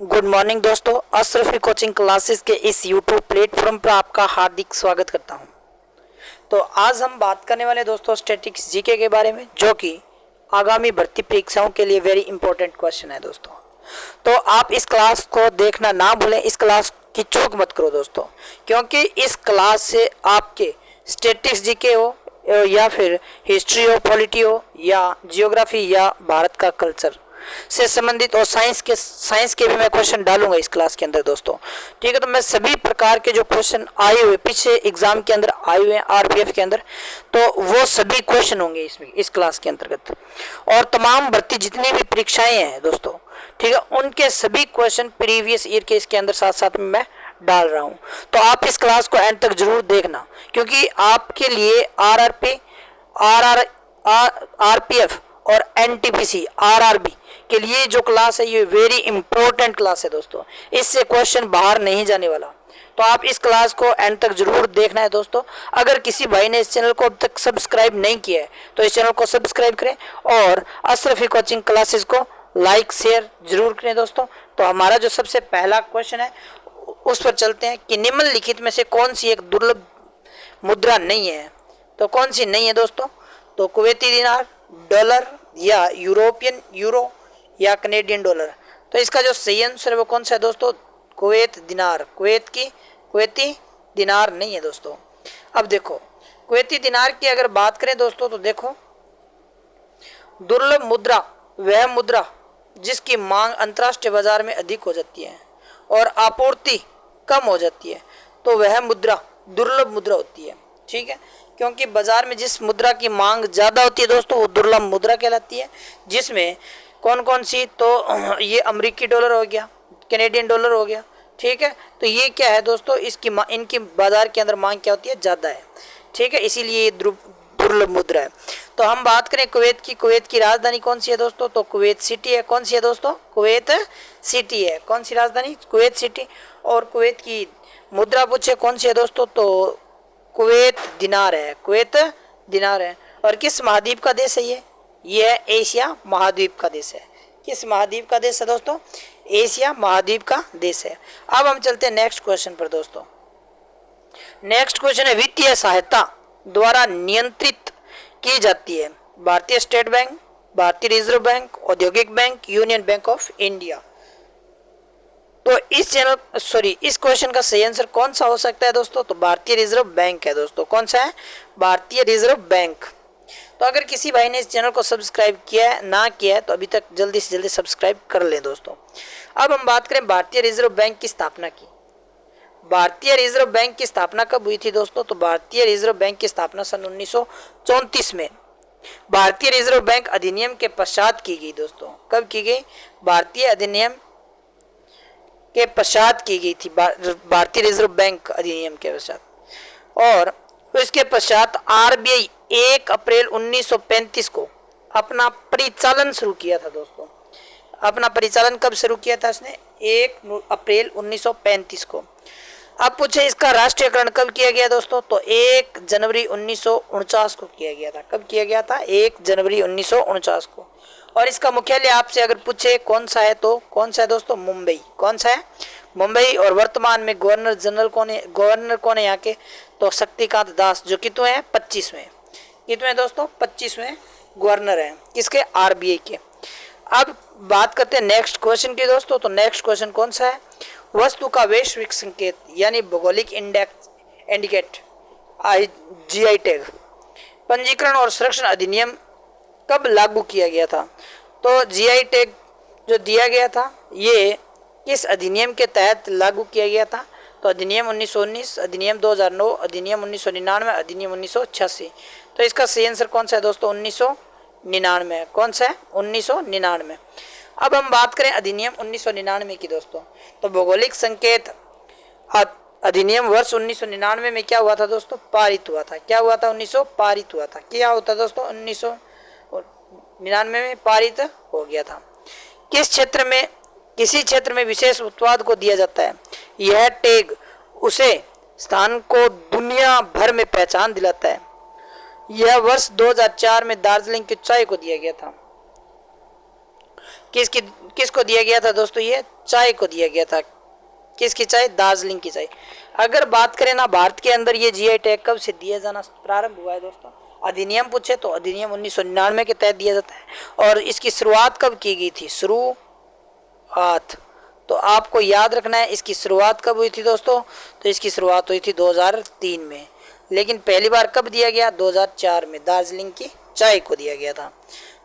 Good morning दोस्तों, Ashrafi coaching classes के इस यूट्यूब प्लेटफॉर्म पर आपका हार्दिक स्वागत करता हूं। तो आज हम बात करने वाले दोस्तों स्टैटिस्टिक्स जीके के बारे में, जो कि आगामी भर्ती परीक्षाओं के लिए वेरी इंपॉर्टेंट क्वेश्चन है दोस्तों। तो आप इस क्लास को देखना ना भूलें, इस क्लास की चूक मत करो दोस्तों, क्योंकि इस क्लास से आपके स्टैटिस्टिक्स जीके हो या फिर हिस्ट्री हो, पॉलिटी हो या जियोग्राफी या भारत का कल्चर से संबंधित और साइंस के भी मैं क्वेश्चन डालूंगा इस क्लास के अंदर दोस्तों। ठीक है, तो मैं सभी प्रकार के जो क्वेश्चन आए हुए पीछे एग्जाम के अंदर आए हुए हैं आरपीएफ के अंदर, तो वो सभी क्वेश्चन होंगे इसमें इस क्लास के अंतर्गत। और तमाम भर्ती जितनी भी परीक्षाएं हैं दोस्तों, ठीक है, उनके सभी क्वेश्चन प्रीवियस ईयर के इसके अंदर साथ साथ में मैं डाल रहा हूँ। तो आप इस क्लास को एंड तक जरूर देखना, क्योंकि आपके लिए आरआरपी, आरपीएफ और एनटीपीसी, आरआरबी के लिए जो क्लास है ये वेरी इंपॉर्टेंट क्लास है दोस्तों। इससे क्वेश्चन बाहर नहीं जाने वाला, तो आप इस क्लास को एंड तक जरूर देखना है दोस्तों। अगर किसी भाई ने इस चैनल को अब तक सब्सक्राइब नहीं किया है तो इस चैनल को सब्सक्राइब करें और अशरफी कोचिंग क्लासेस को लाइक शेयर जरूर करें दोस्तों। तो हमारा जो सबसे पहला क्वेश्चन है उस पर चलते हैं कि निम्नलिखित में से कौन सी एक दुर्लभ मुद्रा नहीं है। तो कौन सी नहीं है दोस्तों? तो कुवैती दिनार, डॉलर या यूरोपियन यूरो या कनेडियन डॉलर। तो इसका जो सही आंसर है वो कौन सा है दोस्तों? कुवैत दिनार। कुवैती दिनार नहीं है दोस्तों। अब देखो, कुवैती दिनार की अगर बात करें दोस्तों तो देखो, दुर्लभ मुद्रा वह मुद्रा जिसकी मांग अंतर्राष्ट्रीय बाजार में अधिक हो जाती है और आपूर्ति कम हो जाती है, तो वह मुद्रा दुर्लभ मुद्रा होती है। ठीक है, क्योंकि बाजार में जिस मुद्रा की मांग ज़्यादा होती है दोस्तों वो दुर्लभ मुद्रा कहलाती है। जिसमें कौन कौन सी? तो ये अमेरिकी डॉलर हो गया, कैनेडियन डॉलर हो गया। ठीक है, तो ये क्या है दोस्तों, इनकी बाजार के अंदर मांग क्या होती है? ज़्यादा है। ठीक है, इसीलिए ये दुर्लभ मुद्रा है। तो हम बात करें कुवैत की, कुवैत की राजधानी कौन सी है दोस्तों? तो कुवैत सिटी है। कौन सी है दोस्तों? कुवैत सिटी है। कौन सी राजधानी? Kuwait city. और कुवैत की मुद्रा पूछे कौन सी है दोस्तों? तो कुवैत दिनार है। कुवैत दिनार है। और किस महाद्वीप का देश है ये? ये है एशिया महाद्वीप का देश है। किस महाद्वीप का देश है दोस्तों? एशिया महाद्वीप का देश है। अब हम चलते हैं नेक्स्ट क्वेश्चन पर दोस्तों। नेक्स्ट क्वेश्चन है, वित्तीय सहायता द्वारा नियंत्रित की जाती है भारतीय स्टेट बैंक, भारतीय रिजर्व बैंक, औद्योगिक bank, union bank of India. तो इस क्वेश्चन का सही आंसर कौन सा हो सकता है दोस्तों? तो भारतीय रिजर्व बैंक है दोस्तों। कौन सा है? भारतीय रिजर्व बैंक। तो अगर किसी भाई ने इस चैनल को सब्सक्राइब किया है ना किया है तो अभी तक जल्दी से जल्दी सब्सक्राइब कर लें दोस्तों। अब हम बात करें भारतीय रिजर्व बैंक की स्थापना की। भारतीय रिजर्व बैंक की स्थापना कब हुई थी दोस्तों? तो भारतीय रिजर्व बैंक की स्थापना सन 1934 में भारतीय रिजर्व बैंक अधिनियम के पश्चात की गई दोस्तों। कब की गई? भारतीय अधिनियम के पश्चात की गई थी, भारतीय रिजर्व बैंक अधिनियम के पश्चात। और इसके पश्चात आरबीआई 1 अप्रैल 1935 को अपना परिचालन शुरू किया था दोस्तों। अपना परिचालन कब शुरू किया था इसने? 1 अप्रैल 1935 को। अब पूछे इसका राष्ट्रीयकरण कब किया गया दोस्तों? तो 1 जनवरी 1949 को किया गया था। कब किया गया था? 1 जनवरी 1949 को। और इसका मुख्यालय आपसे अगर पूछे कौन सा है तो कौन सा है दोस्तों? मुंबई। कौन सा है? मुंबई। और वर्तमान में गवर्नर कौन है यहाँ के? तो शक्तिकांत दास, जो कितने हैं? 25वें। कितने दोस्तों? 25वें गवर्नर हैं किसके? आरबीआई के। अब बात करते हैं नेक्स्ट क्वेश्चन की दोस्तों। तो नेक्स्ट क्वेश्चन कौन सा है? वस्तु का वैश्विक संकेत यानी भौगोलिक इंडिकेट जीआई टैग पंजीकरण और संरक्षण अधिनियम कब लागू किया गया था? तो जीआई टैग जो दिया गया था ये किस अधिनियम के तहत लागू किया गया था? तो अधिनियम 1919, अधिनियम 2009, अधिनियम 1999, अधिनियम 1986। तो इसका सही आंसर कौन सा है दोस्तों? 1999। कौन सा है? 1999। अब हम बात करें अधिनियम 1999 की दोस्तों। तो भौगोलिक संकेत अधिनियम वर्ष 1999 में क्या हुआ था दोस्तों? पारित हुआ था। क्या हुआ था? 1900 पारित हुआ था। क्या होता दोस्तों? 1999 में पारित हो गया था। किसी क्षेत्र में विशेष उत्पाद को दिया जाता है, यह टैग उसे स्थान को दुनिया भर में पहचान दिलाता है। यह वर्ष 2004 में दार्जिलिंग की चाय को दिया गया था। किसको दिया गया था दोस्तों? ये चाय को दिया गया था। किसकी चाय? दार्जिलिंग की चाय। अगर बात करें ना भारत के अंदर ये जीआई टैग कब से दिया जाना प्रारंभ हुआ है दोस्तों? अधिनियम पूछे तो अधिनियम 1999 के तहत दिया जाता है। और इसकी शुरुआत कब की गई थी? शुरुआत तो आपको याद रखना है, इसकी शुरुआत कब हुई थी दोस्तों? तो इसकी शुरुआत हुई थी 2003 में। लेकिन पहली बार कब दिया गया? 2004 में दार्जिलिंग की चाय को दिया गया था।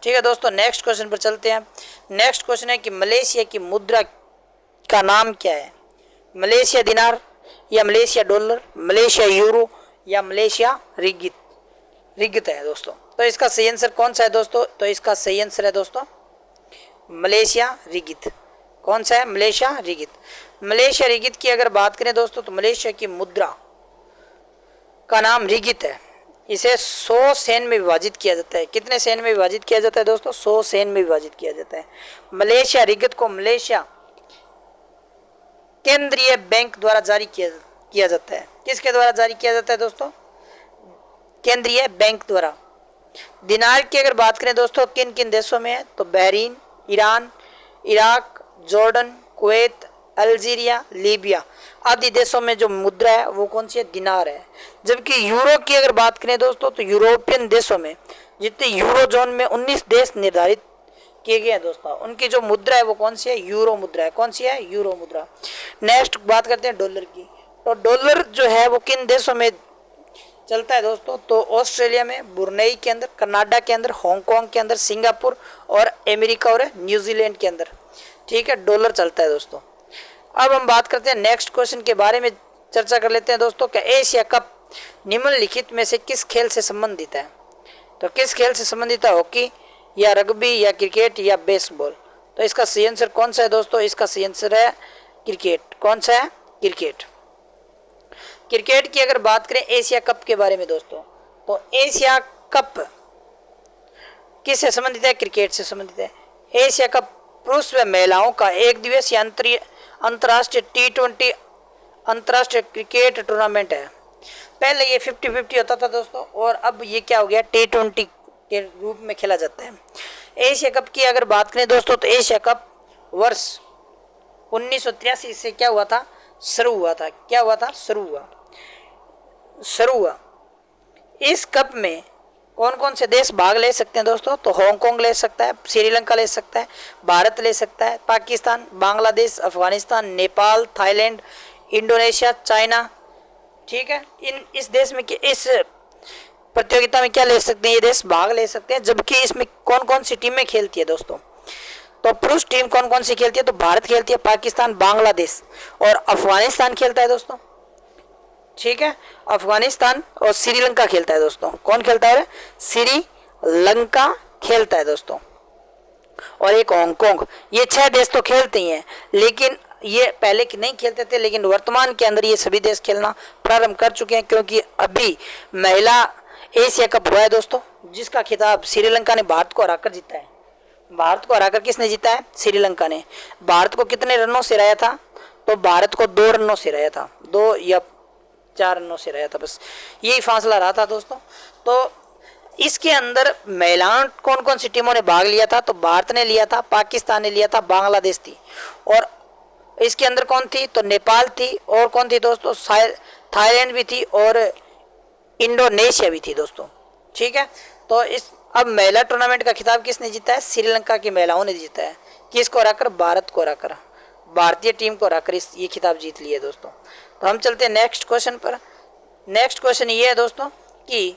ठीक है दोस्तों, नेक्स्ट क्वेश्चन पर चलते हैं। नेक्स्ट क्वेश्चन है कि मलेशिया की मुद्रा का नाम क्या है? मलेशिया दिनार या मलेशिया डॉलर, मलेशिया यूरो या मलेशिया रिगित है दोस्तों। तो इसका सही आंसर कौन सा है दोस्तों? तो इसका सही आंसर है दोस्तों मलेशिया रिगित। कौन सा है? मलेशिया रिगित। मलेशिया रिगित की अगर बात करें दोस्तों तो मलेशिया की मुद्रा का नाम रिगित है। इसे 100 सेन में विभाजित किया जाता है। कितने सेन में विभाजित किया जाता है दोस्तों? 100 सेन में विभाजित किया जाता है। मलेशिया रिगित को मलेशिया केंद्रीय बैंक द्वारा जारी किया जाता है। किसके द्वारा जारी किया जाता है दोस्तों? केंद्रीय बैंक द्वारा। दिनार की अगर बात करें दोस्तों किन किन देशों में है? तो Bahrain, Iran, Iraq, Jordan, Kuwait, Algeria, Libya आदि देशों में जो मुद्रा है वो कौन सी है? दिनार है। जबकि यूरो की अगर बात करें दोस्तों तो यूरोपियन देशों में जितने यूरो जोन में 19 देश निर्धारित किए गए हैं दोस्तों, उनकी जो मुद्रा है वो कौन सी है? यूरो मुद्रा है। कौन सी है? यूरो मुद्रा। नेक्स्ट बात करते हैं डॉलर की। तो डॉलर जो है वो किन देशों में चलता है दोस्तों? तो ऑस्ट्रेलिया में, ब्रुनेई के अंदर, कनाडा के अंदर, हांगकांग के अंदर, सिंगापुर और अमेरिका और न्यूजीलैंड के अंदर। ठीक है, डॉलर चलता है दोस्तों। अब हम बात करते हैं नेक्स्ट क्वेश्चन के बारे में चर्चा कर लेते हैं दोस्तों कि एशिया कप निम्नलिखित में से किस खेल से संबंधित है? तो किस खेल से संबंधित है? हॉकी या रग्बी या क्रिकेट या बेसबॉल? तो इसका सही आंसर कौन सा है दोस्तों? इसका सही आंसर है क्रिकेट। कौन सा है? क्रिकेट। क्रिकेट की अगर बात करें एशिया कप के बारे में दोस्तों तो एशिया कप किससे संबंधित है? क्रिकेट से संबंधित है। एशिया कप पुरुष व महिलाओं का एक दिवसीय अंतर्राष्ट्रीय T20 अंतर्राष्ट्रीय क्रिकेट टूर्नामेंट है। पहले ये 50-50 होता था दोस्तों और अब ये क्या हो गया? T20 के रूप में खेला जाता है। एशिया कप की अगर बात करें दोस्तों तो एशिया कप वर्ष 1983 से क्या हुआ था? शुरू हुआ था। क्या हुआ था? शुरू हुआ। इस कप में कौन कौन से देश भाग ले सकते हैं दोस्तों? तो हांगकांग ले सकता है, श्रीलंका ले सकता है, भारत ले सकता है, Pakistan, Bangladesh, Afghanistan, Nepal, Thailand, Indonesia, China. ठीक है, इस देश में इस प्रतियोगिता में क्या ले सकते हैं? ये देश भाग ले सकते हैं। जबकि इसमें कौन कौन सी टीमें खेलती है दोस्तों? तो पुरुष टीम कौन कौन सी खेलती है? तो भारत खेलती है, पाकिस्तान, बांग्लादेश और अफगानिस्तान खेलता है दोस्तों। ठीक है, अफगानिस्तान और श्रीलंका खेलता है दोस्तों। कौन खेलता है? श्रीलंका खेलता है दोस्तों। और एक हांगकांग। ये 6 देश तो खेलते ही हैं, लेकिन ये पहले नहीं खेलते थे, लेकिन वर्तमान के अंदर ये सभी देश खेलना प्रारंभ कर चुके हैं, क्योंकि अभी महिला एशिया कप हुआ है दोस्तों, जिसका खिताब श्रीलंका ने भारत को हराकर जीता है। भारत को हराकर किसने जीता है? श्रीलंका ने। भारत को कितने रनों से हराया था? तो भारत को 2 रनों से हराया था, 2 या 4 रनों से रहा था, बस यही फासला रहा था दोस्तों। तो इसके अंदर महिलाओं कौन कौन सी टीमों ने भाग लिया था? तो भारत ने लिया था, पाकिस्तान ने लिया था, बांग्लादेश थी, और इसके अंदर कौन थी? तो नेपाल थी, और कौन थी दोस्तों? थाईलैंड भी थी और इंडोनेशिया भी थी दोस्तों। ठीक है, तो इस अब महिला टूर्नामेंट का खिताब किसने जीता है? श्रीलंका की महिलाओं ने जीता है। किसको हराकर? भारत को हराकर, भारतीय टीम को हराकर ये खिताब जीत लिया दोस्तों। तो हम चलते हैं नेक्स्ट क्वेश्चन पर। नेक्स्ट क्वेश्चन ये है दोस्तों कि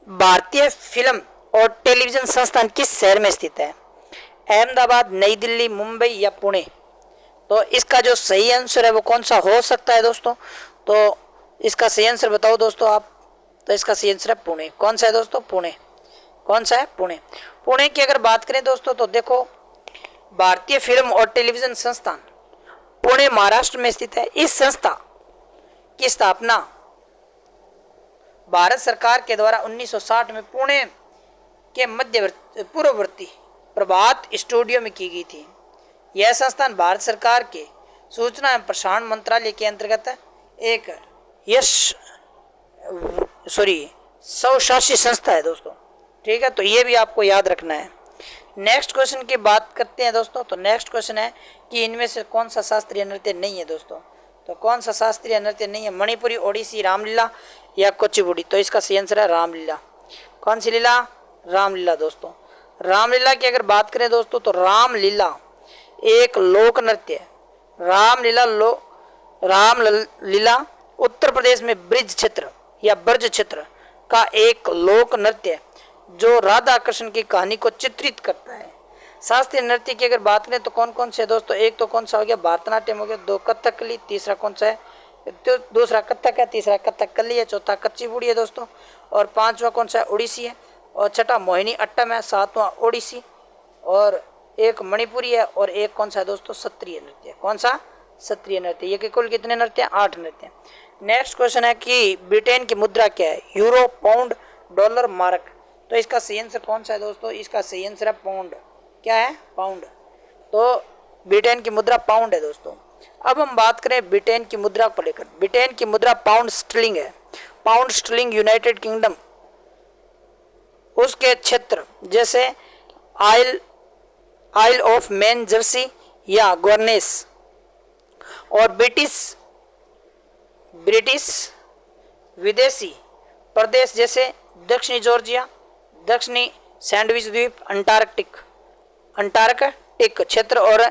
भारतीय फिल्म और टेलीविजन संस्थान किस शहर में स्थित है? अहमदाबाद, नई दिल्ली, मुंबई या पुणे? तो इसका जो सही आंसर है वो कौन सा हो सकता है दोस्तों? तो इसका सही आंसर बताओ दोस्तों आप। तो इसका सही आंसर है पुणे। कौन सा है दोस्तों? पुणे। कौन सा है? पुणे। पुणे की अगर बात करें दोस्तों तो देखो, भारतीय फिल्म और टेलीविजन संस्थान पुणे महाराष्ट्र में स्थित है। इस संस्था की स्थापना भारत सरकार के द्वारा 1960 में पुणे के पूर्ववर्ती प्रभात स्टूडियो में की गई थी। यह संस्थान भारत सरकार के सूचना एवं प्रसारण मंत्रालय के अंतर्गत एक स्वशासी संस्था है दोस्तों। ठीक है, तो ये भी आपको याद रखना है। नेक्स्ट क्वेश्चन की बात करते हैं दोस्तों। तो नेक्स्ट क्वेश्चन है कि इनमें से कौन सा शास्त्रीय नृत्य नहीं है दोस्तों। तो कौन सा शास्त्रीय नृत्य नहीं है, मणिपुरी, ओडिसी, रामलीला या कुचिपुड़ी। तो इसका सही आंसर है रामलीला। कौन सी लीला, रामलीला दोस्तों। रामलीला की अगर बात करें दोस्तों तो रामलीला एक लोक नृत्य है। रामलीला उत्तर प्रदेश में ब्रिज क्षेत्र या ब्रज क्षेत्र का एक लोक नृत्य है जो राधा कृष्ण की कहानी को चित्रित करता है। शास्त्रीय नृत्य की अगर बात करें तो कौन कौन से दोस्तों, एक तो कौन सा हो गया भरतनाट्यम हो गया, दो कथकली, तीसरा कौन सा है, तो दूसरा कथक है, तीसरा कथकली है, चौथा कुचिपुड़ी है दोस्तों, और पांचवा कौन सा है, ओडिसी है, और छठा मोहिनी अट्टम है, सातवां ओडिसी, और एक मणिपुरी है, और एक कौन सा है दोस्तों, सत्रिय नृत्य। कौन सा, सत्रिय नृत्य। ये कुल कितने नृत्य हैं, 8 नृत्य। नेक्स्ट क्वेश्चन है कि ब्रिटेन की मुद्रा क्या है, यूरो, पाउंड, डॉलर, मार्क। तो इसका सही आंसर कौन सा है दोस्तों, इसका सही आंसर है पाउंड। क्या है, पाउंड। तो ब्रिटेन की मुद्रा पाउंड है दोस्तों। अब हम बात करें ब्रिटेन की मुद्रा को लेकर। ब्रिटेन की मुद्रा पाउंड स्टर्लिंग है। पाउंड स्टर्लिंग यूनाइटेड किंगडम उसके क्षेत्र जैसे आइल ऑफ मैन, जर्सी या गवर्नेस, और ब्रिटिश विदेशी प्रदेश जैसे दक्षिणी जॉर्जिया, दक्षिणी सैंडविच द्वीप, अंटार्कटिक क्षेत्र और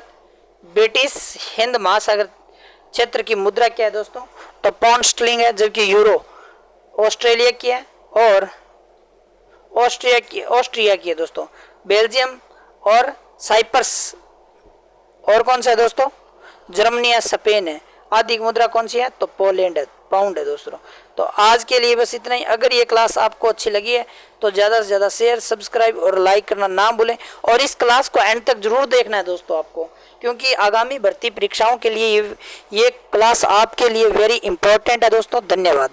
ब्रिटिश हिंद महासागर क्षेत्र की मुद्रा क्या है दोस्तों, तो पाउंड स्टर्लिंग है। जबकि यूरो ऑस्ट्रेलिया की है और ऑस्ट्रिया की है दोस्तों, बेल्जियम और साइप्रस, और कौन सा है दोस्तों, जर्मनी या स्पेन है। आधी मुद्रा कौन सी है, तो पोलैंड है, पाउंड है दोस्तों। तो आज के लिए बस इतना ही। अगर ये क्लास आपको अच्छी लगी है तो ज़्यादा से ज़्यादा शेयर, सब्सक्राइब और लाइक करना ना भूलें, और इस क्लास को एंड तक जरूर देखना है दोस्तों आपको, क्योंकि आगामी भर्ती परीक्षाओं के लिए ये क्लास आपके लिए वेरी इंपॉर्टेंट है दोस्तों। धन्यवाद।